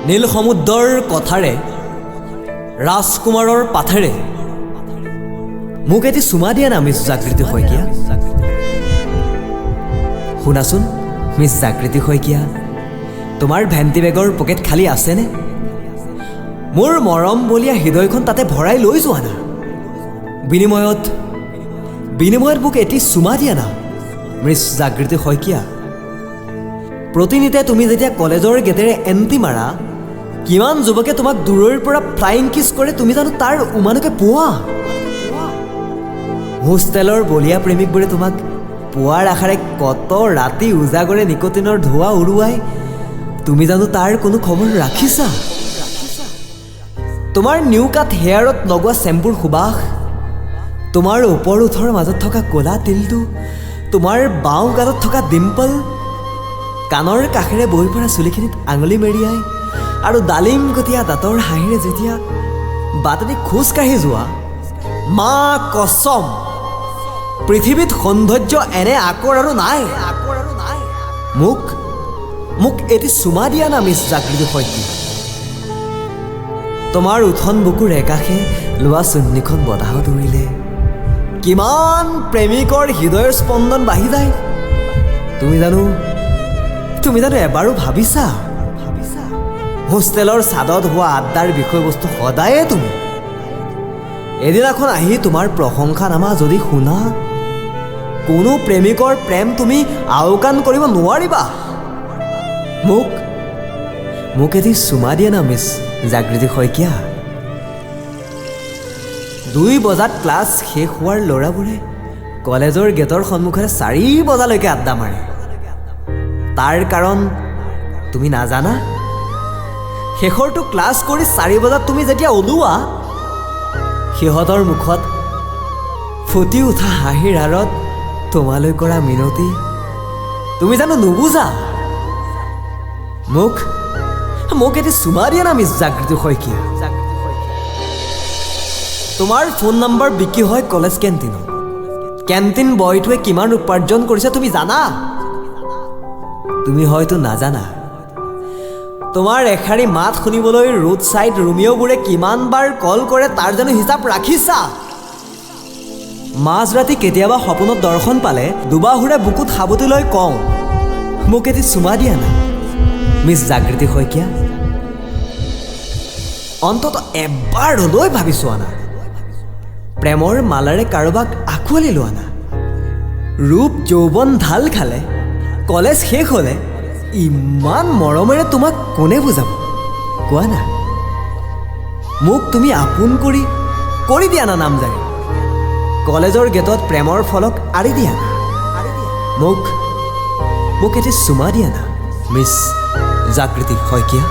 নীল সমুদ্ৰৰ কথাৰে ৰাজকুমাৰৰ পাথেৰে মোক এটি চুমা দিয়া না মিছ জাগৃতি শইকীয়া। শুনাচোন মিছ জাগৃতি শইকীয়া, তোমাৰ ভেণ্টি বেগৰ পকেট খালী আছেনে? মোৰ মৰম বলীয়া হৃদয়খন তাতে ভৰাই লৈ যোৱা না। বিনিময়ত মোক এটি চুমা দিয়া না মিছ জাগৃতি শইকীয়া। প্ৰতিনিতে তুমি যেতিয়া কলেজৰ গেটেৰে এণ্টি মাৰা, কিমান যুৱকে তোমাক দূৰৰ পৰা ফ্লাইং কিছ কৰে তুমি জানো তাৰ উমানকে পোৱা? হোষ্টেলৰ বলীয়া প্ৰেমিকবোৰে তোমাক পোৱাৰ আশাৰে কত ৰাতি উজাগৰে নিকোটিনৰ ধোঁৱা উৰুৱাই, তুমি জানো তাৰ কোনো খবৰ ৰাখিছা? তোমাৰ নিউ কাট হেয়াৰত লগোৱা চেম্পুৰ সুবাস, তোমাৰ ওপৰ ওঠৰ মাজত থকা ক'লা তিলটো, তোমাৰ বাওঁ গালত থকা ডিম্পল, কাণৰ কাষেৰে বৈ পৰা চুলিখিনিত আঙুলি মেৰিয়াই আৰু ডালিম গতীয়া দাঁতৰ হাঁহিৰে যেতিয়া বাটেদি খোজকাঢ়ি যোৱা, মা কছম পৃথিৱীত সৌন্দৰ্য এনে আকৰ আৰু নাই। মোক এটি চুমা দিয়া না মিছ জাগৃতি শইকীয়া। তোমাৰ উঠন বুকুৰ একাষে লোৱা চুন্নিখন বতাহত উৰিলে কিমান প্ৰেমিকৰ হৃদয়ৰ স্পন্দন বাঢ়ি যায়। তুমি জানো এবাৰো ভাবিছা হোষ্টেলৰ ছাদত হোৱা আড্ডাৰ বিষয়বস্তু সদায়ে তুমি? এদিনাখন আহি তোমাৰ প্ৰশংসানামা যদি শুনা, কোনো প্ৰেমিকৰ প্ৰেম তুমি আওকাণ কৰিব নোৱাৰিবা। মোক এটি চুমা দিয়ে না মিছ জাগৃতি শইকীয়া। 2 বজাত ক্লাছ শেষ হোৱাৰ ল'ৰাবোৰে কলেজৰ গেটৰ সন্মুখেৰে 4 বজালৈকে আড্ডা মাৰে। তাৰ কাৰণ তুমি নাজানা? শেষৰটো ক্লাছ কৰি 4 বজাত তুমি যেতিয়া ওলোৱা, সিহঁতৰ মুখত ফুটি উঠা হাঁহিৰ আঁৰত তোমালৈ কৰা মিনতি তুমি জানো নুবুজা? মোক এটি চুমা দিয়া না মিছ জাগৃতি শইকীয়া। তোমাৰ ফোন নম্বৰ বিক্ৰী হয় কলেজ কেণ্টিনত। কেণ্টিন বয়টোৱে কিমান উপাৰ্জন কৰিছে তুমি জানা? তুমি হয়তো নাজানা। তোমাৰ এশাৰী মাত শুনিবলৈ ৰোড ছাইড ৰোমিঅ'বোৰে কিমানবাৰ কল কৰে তাৰ জানো হিচাপ ৰাখিছা? মাজৰাতি কেতিয়াবা সপোনত দৰ্শন পালে দুবাহুৰে বুকুত সাবতি লৈ কওঁ, মোক এটি চুমা দিয়া না মিছ জাগৃতি শইকীয়া। অন্তত এবাৰ হ'লৈ ভাবি চোৱা না, প্ৰেমৰ মালাৰে কাৰোবাক আঁকোৱালি লোৱা না। ৰূপ যৌৱন ঢাল খালে, কলেজ শেষ হ'লে ইমান মৰমেৰে তোমাক কোনে বুজাব কোৱা না? মোক তুমি আপোন কৰি দিয়া না নামজাৰি। কলেজৰ গেটত প্ৰেমৰ ফলক আঁৰি দিয়া না। মোক এটি চুমা দিয়া না মিছ জাগৃতি শইকীয়া।